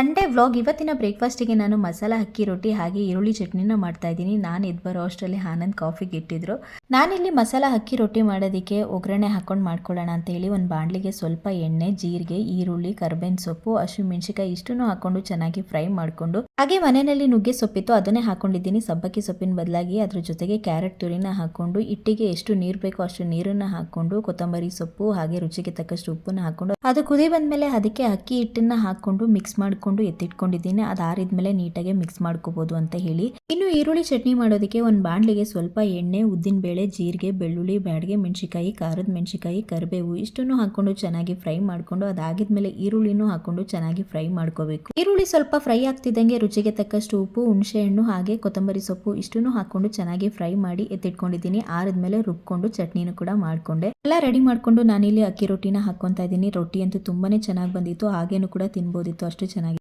Sunday vlog. ಇವತ್ತಿನ ಬ್ರೇಕ್ಫಾಸ್ಟಿಗೆ ನಾನು ಮಸಾಲ ಅಕ್ಕಿ ರೊಟ್ಟಿ ಹಾಗೆ ಈರುಳ್ಳಿ ಚಟ್ನಿನ ಮಾಡ್ತಾ ಇದ್ದೀನಿ. ನಾನು ಎದ್ದು ಬರೋ ಅಷ್ಟರಲ್ಲಿ ಆನಂದ್ ಕಾಫಿಗೆ ಇಟ್ಟಿದ್ರು. ನಾನಿಲ್ಲಿ ಮಸಾಲ ಅಕ್ಕಿ ರೊಟ್ಟಿ ಮಾಡೋದಕ್ಕೆ ಒಗ್ಗರಣೆ ಹಾಕೊಂಡು ಮಾಡ್ಕೊಳ್ಳೋಣ ಅಂತ ಹೇಳಿ ಒಂದು ಬಾಣಲಿಗೆ ಸ್ವಲ್ಪ ಎಣ್ಣೆ, ಜೀರಿಗೆ, ಈರುಳ್ಳಿ, ಕರ್ಬೇವಿನ ಸೊಪ್ಪು, ಹಸಿಮೆಣಸಿನಕಾಯಿ ಇಷ್ಟನ್ನು ಹಾಕೊಂಡು ಚೆನ್ನಾಗಿ ಫ್ರೈ ಮಾಡಿಕೊಂಡು, ಹಾಗೆ ಮನೆಯಲ್ಲಿ ನುಗ್ಗೆ ಸೊಪ್ಪಿತ್ತು ಅದನ್ನೇ ಹಾಕೊಂಡಿದ್ದೀನಿ. ಸಬ್ಬಕ್ಕಿ ಸೊಪ್ಪಿನ ಬದಲಾಗಿ ಅದ್ರ ಜೊತೆಗೆ ಕ್ಯಾರೆಟ್ ತುರಿನ ಹಾಕೊಂಡು, ಹಿಟ್ಟಿಗೆ ಎಷ್ಟು ನೀರು ಬೇಕೋ ಅಷ್ಟು ನೀರನ್ನ ಹಾಕೊಂಡು, ಕೊತ್ತಂಬರಿ ಸೊಪ್ಪು ಹಾಗೆ ರುಚಿಗೆ ತಕ್ಕಷ್ಟು ಉಪ್ಪನ್ನ ಹಾಕೊಂಡು, ಅದು ಕುದಿ ಬಂದ್ಮೇಲೆ ಅದಕ್ಕೆ ಅಕ್ಕಿ ಹಿಟ್ಟನ್ನ ಹಾಕೊಂಡು ಮಿಕ್ಸ್ ಮಾಡ್ಕೊಂಡು ಎತ್ತಿಟ್ಕೊಂಡಿದ್ದೀನಿ. ಅದು ಆರಿದ್ಮೇಲೆ ನೀಟಾಗಿ ಮಿಕ್ಸ್ ಮಾಡ್ಕೋಬಹುದು ಅಂತ ಹೇಳಿ. ಇನ್ನು ಈರುಳ್ಳಿ ಚಟ್ನಿ ಮಾಡೋದಕ್ಕೆ ಒಂದು ಬಾಣಲಿಗೆ ಸ್ವಲ್ಪ ಎಣ್ಣೆ, ಉದ್ದಿನ ಬೇಳೆ, ಜೀರಿಗೆ, ಬೆಳ್ಳುಳ್ಳಿ, ಬ್ಯಾಡಗೆ ಮೆಣಸಿಕಾಯಿ, ಖಾರದ ಮೆಣಸಿಕಾಯಿ, ಕರಿಬೇವು ಇಷ್ಟನ್ನು ಹಾಕೊಂಡು ಚೆನ್ನಾಗಿ ಫ್ರೈ ಮಾಡ್ಕೊಂಡು, ಅದಾಗಿದ್ಮೇಲೆ ಈರುಳ್ಳಿನೂ ಹಾಕೊಂಡು ಚೆನ್ನಾಗಿ ಫ್ರೈ ಮಾಡ್ಕೋಬೇಕು. ಈರುಳ್ಳಿ ಸ್ವಲ್ಪ ಫ್ರೈ ಆಗ್ತಿದ್ದಂಗೆ ರುಚಿಗೆ ತಕ್ಕಷ್ಟು ಉಪ್ಪು, ಹುಣಸೆ ಹಣ್ಣು ಹಾಗೆ ಕೊತ್ತಂಬರಿ ಸೊಪ್ಪು ಇಷ್ಟನ್ನು ಹಾಕೊಂಡು ಚೆನ್ನಾಗಿ ಫ್ರೈ ಮಾಡಿ ಎತ್ತಿಟ್ಕೊಂಡಿದ್ದೀನಿ. ಆರಿದ್ಮೇಲೆ ರುಬ್ಕೊಂಡು ಚಟ್ನಿನೂ ಕೂಡ ಮಾಡ್ಕೊಂಡೆ. ಎಲ್ಲ ರೆಡಿ ಮಾಡ್ಕೊಂಡು ನಾನಿಲ್ಲಿ ಅಕ್ಕಿ ರೊಟ್ಟಿನ ಹಾಕೊಂತಾ ಇದ್ದೀನಿ. ರೊಟ್ಟಿ ಅಂತೂ ತುಂಬಾನೇ ಚೆನ್ನಾಗಿ ಬಂದಿತ್ತು, ಹಾಗೇನು ಕೂಡ ತಿನ್ಬೋದಿತ್ತು, ಅಷ್ಟು ಚೆನ್ನಾಗಿ